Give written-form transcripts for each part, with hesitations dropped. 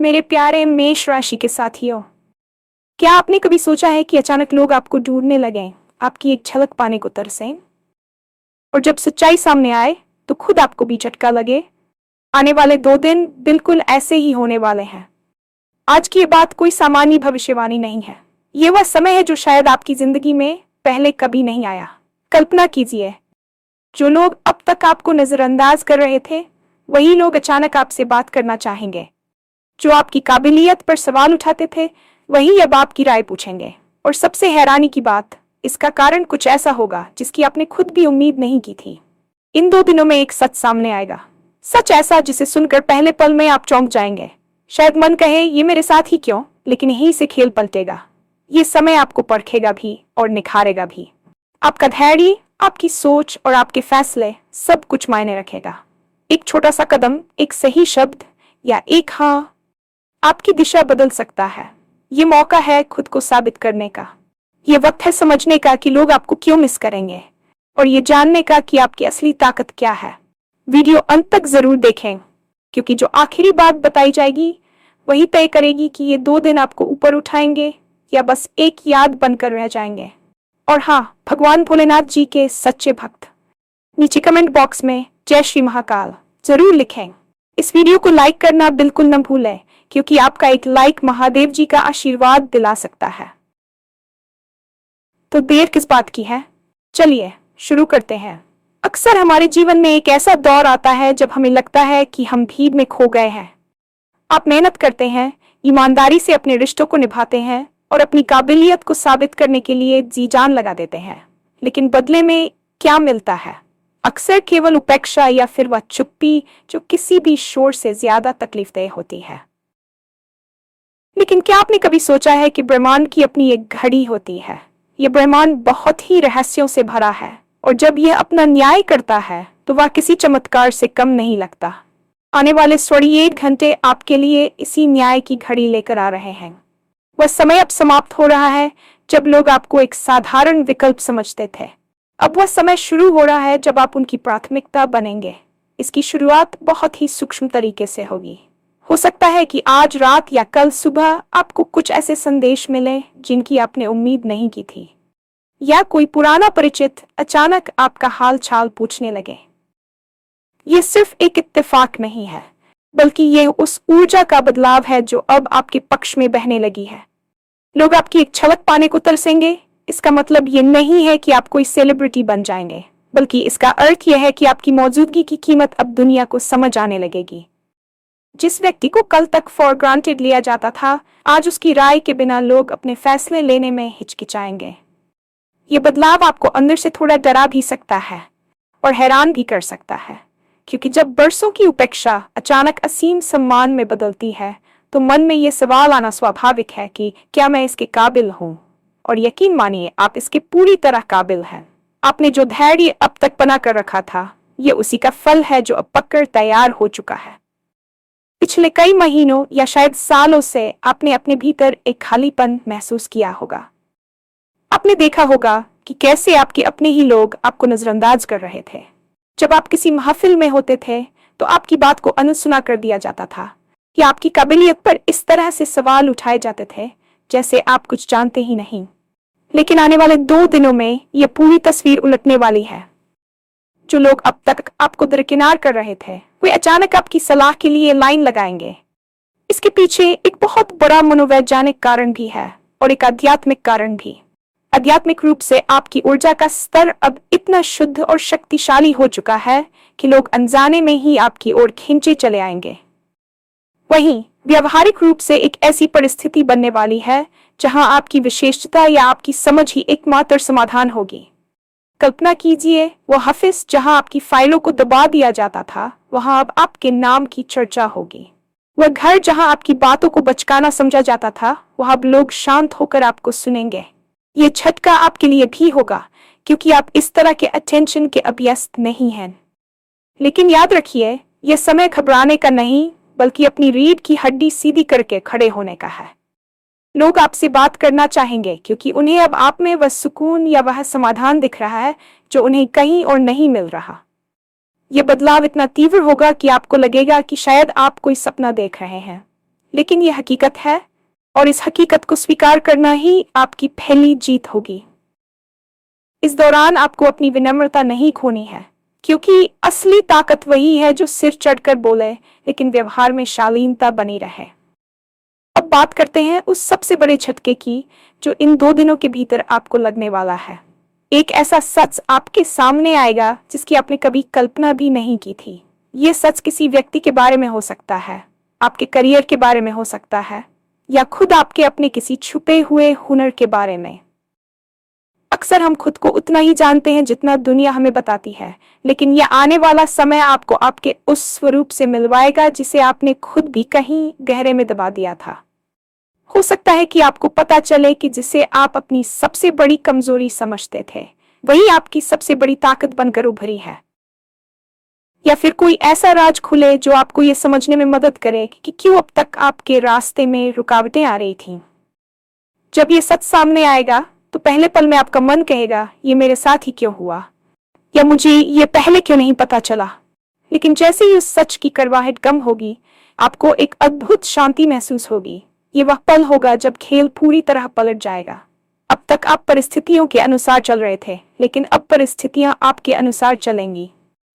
मेरे प्यारे मेष राशि के साथियों, क्या आपने कभी सोचा है कि अचानक लोग आपको ढूंढने लगे, आपकी एक झलक पाने को तरसें? और जब सच्चाई सामने आए तो खुद आपको भी झटका लगे। आने वाले 2 दिन बिल्कुल ऐसे ही होने वाले हैं। आज की ये बात कोई सामान्य भविष्यवाणी नहीं है। ये वह समय है जो शायद आपकी जिंदगी में पहले कभी नहीं आया। कल्पना कीजिए, जो लोग अब तक आपको नजरअंदाज कर रहे थे, वही लोग अचानक आपसे बात करना चाहेंगे। जो आपकी काबिलियत पर सवाल उठाते थे, वही अब आपकी राय पूछेंगे। और सबसे हैरानी की बात, इसका कारण कुछ ऐसा होगा जिसकी आपने खुद भी उम्मीद नहीं की थी। इन 2 दिनों में एक सच सामने आएगा, सच ऐसा जिसे सुनकर पहले पल में आप चौंक जाएंगे। शायद मन कहे ये मेरे साथ ही क्यों, लेकिन यहीं से खेल पलटेगा। ये समय आपको परखेगा भी और निखारेगा भी। आपका धैर्य, आपकी सोच और आपके फैसले सब कुछ मायने रखेगा। एक छोटा सा कदम, एक सही शब्द या एक हाँ, आपकी दिशा बदल सकता है। ये मौका है खुद को साबित करने का। ये वक्त है समझने का कि लोग आपको क्यों मिस करेंगे, और ये जानने का कि आपकी असली ताकत क्या है। वीडियो अंत तक जरूर देखें, क्योंकि जो आखिरी बात बताई जाएगी वही तय करेगी कि ये 2 दिन आपको ऊपर उठाएंगे या बस एक याद बनकर रह जाएंगे। और हाँ, भगवान भोलेनाथ जी के सच्चे भक्त नीचे कमेंट बॉक्स में जय श्री महाकाल जरूर लिखें। इस वीडियो को लाइक करना बिल्कुल न भूलें, क्योंकि आपका एक लाइक महादेव जी का आशीर्वाद दिला सकता है। तो देर किस बात की है, चलिए शुरू करते हैं। अक्सर हमारे जीवन में एक ऐसा दौर आता है जब हमें लगता है कि हम भीड़ में खो गए हैं। आप मेहनत करते हैं, ईमानदारी से अपने रिश्तों को निभाते हैं और अपनी काबिलियत को साबित करने के लिए जी जान लगा देते हैं, लेकिन बदले में क्या मिलता है? अक्सर केवल उपेक्षा या फिर वह चुप्पी जो किसी भी शोर से ज्यादा तकलीफदेह होती है। लेकिन क्या आपने कभी सोचा है कि ब्रह्मांड की अपनी एक घड़ी होती है? यह ब्रह्मांड बहुत ही रहस्यों से भरा है, और जब यह अपना न्याय करता है तो वह किसी चमत्कार से कम नहीं लगता। आने वाले 1 घंटे आपके लिए इसी न्याय की घड़ी लेकर आ रहे हैं। वह समय अब समाप्त हो रहा है जब लोग आपको एक साधारण विकल्प समझते थे। अब वह समय शुरू हो रहा है जब आप उनकी प्राथमिकता बनेंगे। इसकी शुरुआत बहुत ही सूक्ष्म तरीके से होगी। हो सकता है कि आज रात या कल सुबह आपको कुछ ऐसे संदेश मिले जिनकी आपने उम्मीद नहीं की थी, या कोई पुराना परिचित अचानक आपका हाल चाल पूछने लगे। ये सिर्फ एक इत्तेफाक नहीं है, बल्कि ये उस ऊर्जा का बदलाव है जो अब आपके पक्ष में बहने लगी है। लोग आपकी एक झलक पाने को तरसेंगे। इसका मतलब ये नहीं है कि आप कोई सेलिब्रिटी बन जाएंगे, बल्कि इसका अर्थ यह है कि आपकी मौजूदगी की कीमत अब दुनिया को समझ आने लगेगी। जिस व्यक्ति को कल तक फॉर ग्रांटेड लिया जाता था, आज उसकी राय के बिना लोग अपने फैसले लेने में हिचकिचाएंगे। ये बदलाव आपको अंदर से थोड़ा डरा भी सकता है और हैरान भी कर सकता है, क्योंकि जब बरसों की उपेक्षा अचानक असीम सम्मान में बदलती है तो मन में ये सवाल आना स्वाभाविक है कि क्या मैं इसके काबिल हूँ? और यकीन मानिए, आप इसके पूरी तरह काबिल हैं। आपने जो धैर्य अब तक बना कर रखा था, ये उसी का फल है जो अब पककर तैयार हो चुका है। पिछले कई महीनों या शायद सालों से आपने अपने भीतर एक खालीपन महसूस किया होगा। आपने देखा होगा कि कैसे आपके अपने ही लोग आपको नजरअंदाज कर रहे थे। जब आप किसी महफिल में होते थे तो आपकी बात को अनसुना कर दिया जाता था, या आपकी काबिलियत पर इस तरह से सवाल उठाए जाते थे जैसे आप कुछ जानते ही नहीं। लेकिन आने वाले 2 दिनों में यह पूरी तस्वीर उलटने वाली है। जो लोग अब तक आपको दरकिनार कर रहे थे, वे अचानक आपकी सलाह के लिए लाइन लगाएंगे। इसके पीछे एक बहुत बड़ा मनोवैज्ञानिक कारण भी है और एक आध्यात्मिक कारण भी। आध्यात्मिक रूप से आपकी ऊर्जा का स्तर अब इतना शुद्ध और शक्तिशाली हो चुका है कि लोग अनजाने में ही आपकी ओर खींचे चले आएंगे। वहीं व्यावहारिक रूप से एक ऐसी परिस्थिति बनने वाली है जहां आपकी विशेषता या आपकी समझ ही एकमात्र समाधान होगी। कल्पना कीजिए, वो ऑफिस जहां आपकी फाइलों को दबा दिया जाता था, वहां अब आपके नाम की चर्चा होगी। वह घर जहां आपकी बातों को बचकाना समझा जाता था, वहां अब लोग शांत होकर आपको सुनेंगे। ये झटका आपके लिए भी होगा, क्योंकि आप इस तरह के अटेंशन के अभ्यस्त नहीं हैं। लेकिन याद रखिए, यह समय घबराने का नहीं, बल्कि अपनी रीढ़ की हड्डी सीधी करके खड़े होने का है। लोग आपसे बात करना चाहेंगे क्योंकि उन्हें अब आप में वह सुकून या वह समाधान दिख रहा है जो उन्हें कहीं और नहीं मिल रहा। यह बदलाव इतना तीव्र होगा कि आपको लगेगा कि शायद आप कोई सपना देख रहे हैं, लेकिन यह हकीकत है, और इस हकीकत को स्वीकार करना ही आपकी पहली जीत होगी। इस दौरान आपको अपनी विनम्रता नहीं खोनी है, क्योंकि असली ताकत वही है जो सिर चढ़कर बोले लेकिन व्यवहार में शालीनता बनी रहे। अब बात करते हैं उस सबसे बड़े झटके की जो इन 2 दिनों के भीतर आपको लगने वाला है। एक ऐसा सच आपके सामने आएगा जिसकी आपने कभी कल्पना भी नहीं की थी। ये सच किसी व्यक्ति के बारे में हो सकता है, आपके करियर के बारे में हो सकता है, या खुद आपके अपने किसी छुपे हुए हुनर के बारे में। अक्सर हम खुद को उतना ही जानते हैं जितना दुनिया हमें बताती है, लेकिन यह आने वाला समय आपको आपके उस स्वरूप से मिलवाएगा जिसे आपने खुद भी कहीं गहरे में दबा दिया था। हो सकता है कि आपको पता चले कि जिसे आप अपनी सबसे बड़ी कमजोरी समझते थे, वही आपकी सबसे बड़ी ताकत बनकर उभरी है। या फिर कोई ऐसा राज खुले जो आपको ये समझने में मदद करे कि क्यों अब तक आपके रास्ते में रुकावटें आ रही थीं। जब ये सच सामने आएगा तो पहले पल में आपका मन कहेगा, ये मेरे साथ ही क्यों हुआ, या मुझे ये पहले क्यों नहीं पता चला। लेकिन जैसे ही उस सच की करवाहट कम होगी, आपको एक अद्भुत शांति महसूस होगी। ये वह पल होगा जब खेल पूरी तरह पलट जाएगा। अब तक आप परिस्थितियों के अनुसार चल रहे थे, लेकिन अब परिस्थितियां आपके अनुसार चलेंगी।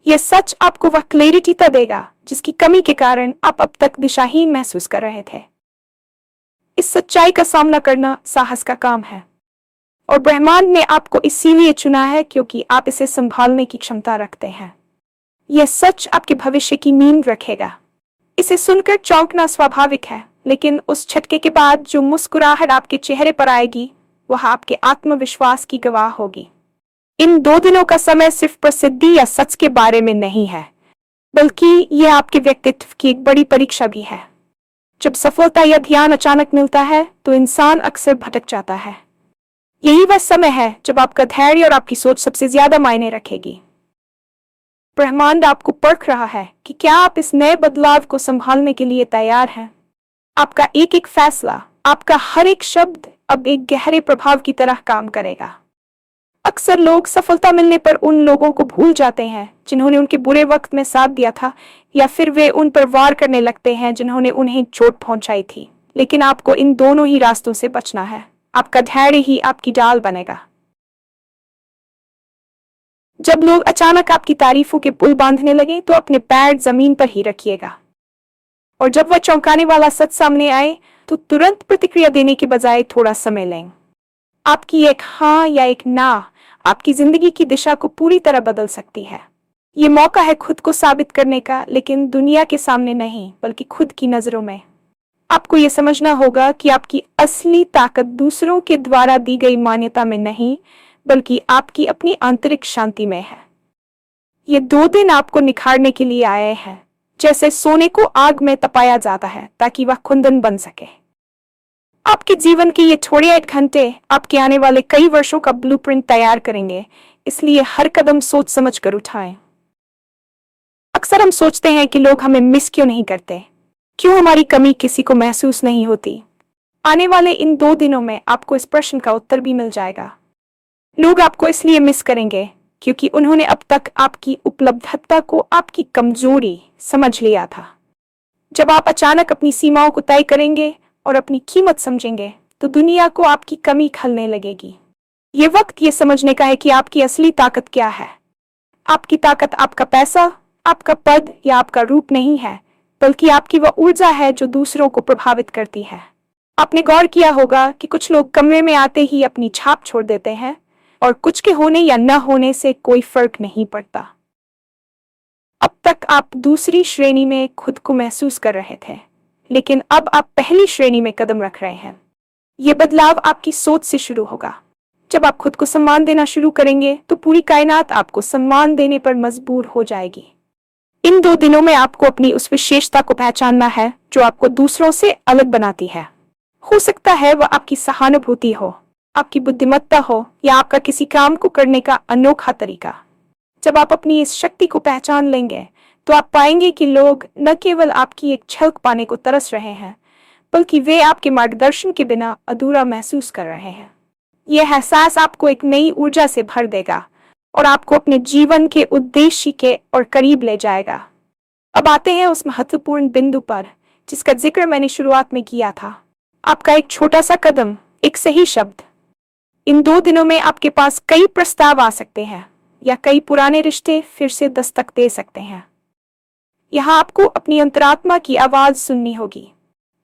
यह सच आपको वह क्लैरिटी देगा जिसकी कमी के कारण आप अब तक दिशाहीन महसूस कर रहे थे। इस सच्चाई का सामना करना साहस का काम है, और ब्रह्मांड ने आपको इसीलिए चुना है क्योंकि आप इसे संभालने की क्षमता रखते हैं। यह सच आपके भविष्य की नींव रखेगा। इसे सुनकर चौंकना स्वाभाविक है, लेकिन उस झटके के बाद जो मुस्कुराहट आपके चेहरे पर आएगी, वह आपके आत्मविश्वास की गवाह होगी। इन 2 दिनों का समय सिर्फ प्रसिद्धि या सच के बारे में नहीं है, बल्कि यह आपके व्यक्तित्व की एक बड़ी परीक्षा भी है। जब सफलता या ध्यान अचानक मिलता है तो इंसान अक्सर भटक जाता है। यही वह समय है जब आपका धैर्य और आपकी सोच सबसे ज्यादा मायने रखेगी। ब्रह्मांड आपको परख रहा है कि क्या आप इस नए बदलाव को संभालने के लिए तैयार हैं। आपका एक एक फैसला, आपका हर एक शब्द अब एक गहरे प्रभाव की तरह काम करेगा। अक्सर लोग सफलता मिलने पर उन लोगों को भूल जाते हैं जिन्होंने उनके बुरे वक्त में साथ दिया था, या फिर वे उन पर वार करने लगते हैं जिन्होंने उन्हें चोट पहुंचाई थी। लेकिन आपको इन दोनों ही रास्तों से बचना है। आपका धैर्य ही आपकी ढाल बनेगा। जब लोग अचानक आपकी तारीफों के पुल बांधने लगे तो अपने पैर जमीन पर ही रखिएगा, और जब वह चौंकाने वाला सच सामने आए तो तुरंत प्रतिक्रिया देने के बजाय थोड़ा समय लें। आपकी एक हाँ या एक ना आपकी जिंदगी की दिशा को पूरी तरह बदल सकती है। ये मौका है खुद को साबित करने का, लेकिन दुनिया के सामने नहीं, बल्कि खुद की नजरों में। आपको ये समझना होगा कि आपकी असली ताकत दूसरों के द्वारा दी गई मान्यता में नहीं, बल्कि आपकी अपनी आंतरिक शांति में है। ये 2 दिन आपको निखारने के लिए आए हैं, जैसे सोने को आग में तपाया जाता है ताकि वह कुंदन बन सके। आपके जीवन के ये थोड़े 8 घंटे आपके आने वाले कई वर्षों का ब्लूप्रिंट तैयार करेंगे, इसलिए हर कदम सोच समझ कर उठाएं। अक्सर हम सोचते हैं कि लोग हमें मिस क्यों नहीं करते, क्यों हमारी कमी किसी को महसूस नहीं होती। आने वाले इन 2 दिनों में आपको इस प्रश्न का उत्तर भी मिल जाएगा। लोग आपको इसलिए मिस करेंगे क्योंकि उन्होंने अब तक आपकी उपलब्धता को आपकी कमजोरी समझ लिया था। जब आप अचानक अपनी सीमाओं को तय करेंगे और अपनी कीमत समझेंगे तो दुनिया को आपकी कमी खलने लगेगी। ये वक्त ये समझने का है कि आपकी असली ताकत क्या है। आपकी ताकत आपका पैसा, आपका पद या आपका रूप नहीं है, बल्कि आपकी वह ऊर्जा है जो दूसरों को प्रभावित करती है। आपने गौर किया होगा कि कुछ लोग कमरे में आते ही अपनी छाप छोड़ देते हैं, और कुछ के होने या न होने से कोई फर्क नहीं पड़ता। अब तक आप दूसरी श्रेणी में खुद को महसूस कर रहे थे, लेकिन अब आप पहली श्रेणी में कदम रख रहे हैं। यह बदलाव आपकी सोच से शुरू होगा। जब आप खुद को सम्मान देना शुरू करेंगे तो पूरी कायनात आपको सम्मान देने पर मजबूर हो जाएगी। इन 2 दिनों में आपको अपनी उस विशेषता को पहचानना है जो आपको दूसरों से अलग बनाती है। हो सकता है वह आपकी सहानुभूति हो, आपकी बुद्धिमत्ता हो, या आपका किसी काम को करने का अनोखा तरीका। जब आप अपनी इस शक्ति को पहचान लेंगे तो आप पाएंगे कि लोग न केवल आपकी एक झलक पाने को तरस रहे हैं, बल्कि वे आपके मार्गदर्शन के बिना अधूरा महसूस कर रहे हैं। यह एहसास आपको एक नई ऊर्जा से भर देगा और आपको अपने जीवन के उद्देश्य के और करीब ले जाएगा। अब आते हैं उस महत्वपूर्ण बिंदु पर जिसका जिक्र मैंने शुरुआत में किया था। आपका एक छोटा सा कदम, एक सही शब्द। इन 2 दिनों में आपके पास कई प्रस्ताव आ सकते हैं या कई पुराने रिश्ते फिर से दस्तक दे सकते हैं। यहाँ आपको अपनी अंतरात्मा की आवाज सुननी होगी।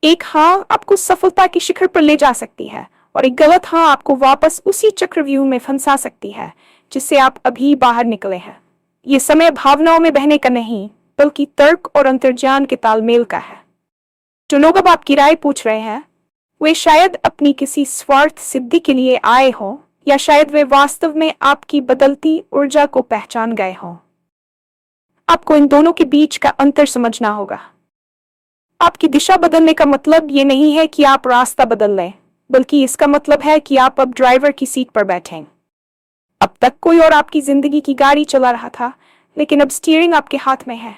एक हाँ आपको सफलता के शिखर पर ले जा सकती है और एक गलत हाँ आपको वापस उसी चक्रव्यूह में फंसा सकती है जिससे आप अभी बाहर निकले हैं। ये समय भावनाओं में बहने का नहीं, बल्कि तर्क और अंतर्ज्ञान के तालमेल का है। जो लोग अब आपकी राय पूछ रहे हैं, वे शायद अपनी किसी स्वार्थ सिद्धि के लिए आए हों, या शायद वे वास्तव में आपकी बदलती ऊर्जा को पहचान गए हों। आपको इन दोनों के बीच का अंतर समझना होगा। आपकी दिशा बदलने का मतलब ये नहीं है कि आप रास्ता बदल लें, बल्कि इसका मतलब है कि आप अब ड्राइवर की सीट पर बैठें। अब तक कोई और आपकी जिंदगी की गाड़ी चला रहा था, लेकिन अब स्टीयरिंग आपके हाथ में है।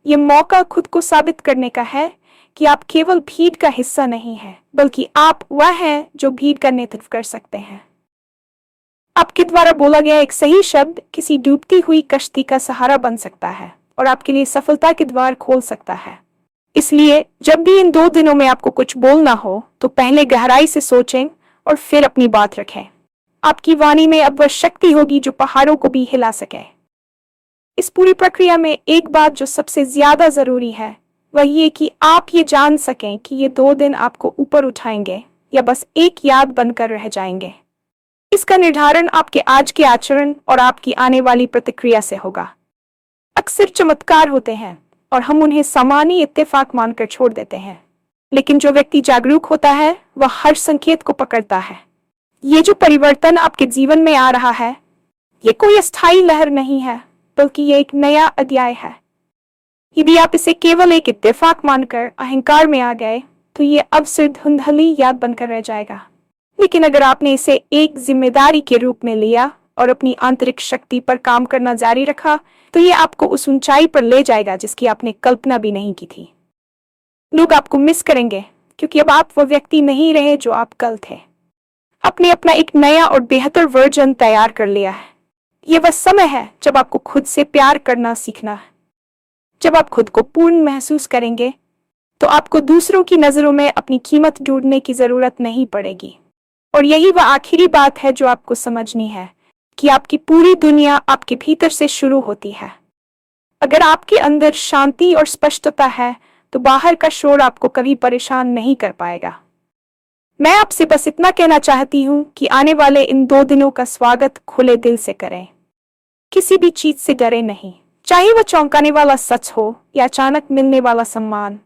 ये मौका खुद को साबित करने का है कि आप केवल भीड़ का हिस्सा नहीं हैं, बल्कि आप वह हैं जो भीड़ का नेतृत्व कर सकते हैं। आपके द्वारा बोला गया एक सही शब्द किसी डूबती हुई कश्ती का सहारा बन सकता है और आपके लिए सफलता के द्वार खोल सकता है। इसलिए जब भी इन 2 दिनों में आपको कुछ बोलना हो, तो पहले गहराई से सोचें और फिर अपनी बात रखें। आपकी वाणी में अब वह शक्ति होगी जो पहाड़ों को भी हिला सके। इस पूरी प्रक्रिया में एक बात जो सबसे ज्यादा जरूरी है, वह ये कि आप ये जान सकें कि ये 2 दिन आपको ऊपर उठाएंगे या बस एक याद बनकर रह जाएंगे। इसका निर्धारण आपके आज के आचरण और आपकी आने वाली प्रतिक्रिया से होगा। अक्सर चमत्कार होते हैं और हम उन्हें सामान्य इत्तेफाक मानकर छोड़ देते हैं, लेकिन जो व्यक्ति जागरूक होता है वह हर संकेत को पकड़ता है। ये जो परिवर्तन आपके जीवन में आ रहा है, ये कोई अस्थायी लहर नहीं है, बल्कि ये एक नया अध्याय है। यदि आप इसे केवल एक इत्तेफाक मानकर अहंकार में आ गए, तो ये अवसर धुंधली याद बनकर रह जाएगा। लेकिन अगर आपने इसे एक जिम्मेदारी के रूप में लिया और अपनी आंतरिक शक्ति पर काम करना जारी रखा, तो ये आपको उस ऊंचाई पर ले जाएगा जिसकी आपने कल्पना भी नहीं की थी। लोग आपको मिस करेंगे, क्योंकि अब आप वो व्यक्ति नहीं रहे जो आप कल थे। आपने अपना एक नया और बेहतर वर्जन तैयार कर लिया है। ये वह समय है जब आपको खुद से प्यार करना सीखना है। जब आप खुद को पूर्ण महसूस करेंगे, तो आपको दूसरों की नजरों में अपनी कीमत ढूंढने की जरूरत नहीं पड़ेगी। और यही वह आखिरी बात है जो आपको समझनी है, कि आपकी पूरी दुनिया आपके भीतर से शुरू होती है। अगर आपके अंदर शांति और स्पष्टता है, तो बाहर का शोर आपको कभी परेशान नहीं कर पाएगा। मैं आपसे बस इतना कहना चाहती हूँ कि आने वाले इन 2 दिनों का स्वागत खुले दिल से करें। किसी भी चीज से डरे नहीं, चाहे वह चौंकाने वाला सच हो या अचानक मिलने वाला सम्मान।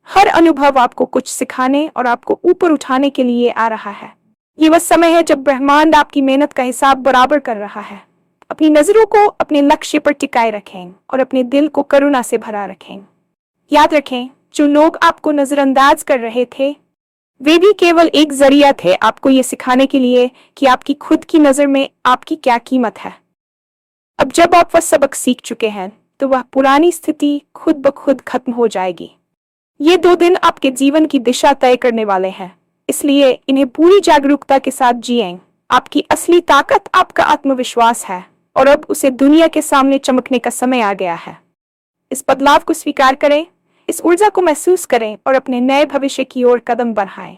हर अनुभव आपको कुछ सिखाने और आपको ऊपर उठाने के लिए आ रहा है। ये वह समय है जब ब्रह्मांड आपकी मेहनत का हिसाब बराबर कर रहा है। अपनी नजरों को अपने लक्ष्य पर टिकाए रखें और अपने दिल को करुणा से भरा रखें। याद रखें, जो लोग आपको नजरअंदाज कर रहे थे, वे भी केवल एक जरिया थे आपको ये सिखाने के लिए कि आपकी खुद की नजर में आपकी क्या कीमत है। अब जब आप वह सबक सीख चुके हैं, तो वह पुरानी स्थिति खुद ब खुद खत्म हो जाएगी। ये 2 दिन आपके जीवन की दिशा तय करने वाले हैं, इसलिए इन्हें पूरी जागरूकता के साथ जिएं। आपकी असली ताकत आपका आत्मविश्वास है, और अब उसे दुनिया के सामने चमकने का समय आ गया है। इस बदलाव को स्वीकार करें, इस ऊर्जा को महसूस करें और अपने नए भविष्य की ओर कदम बढ़ाएं।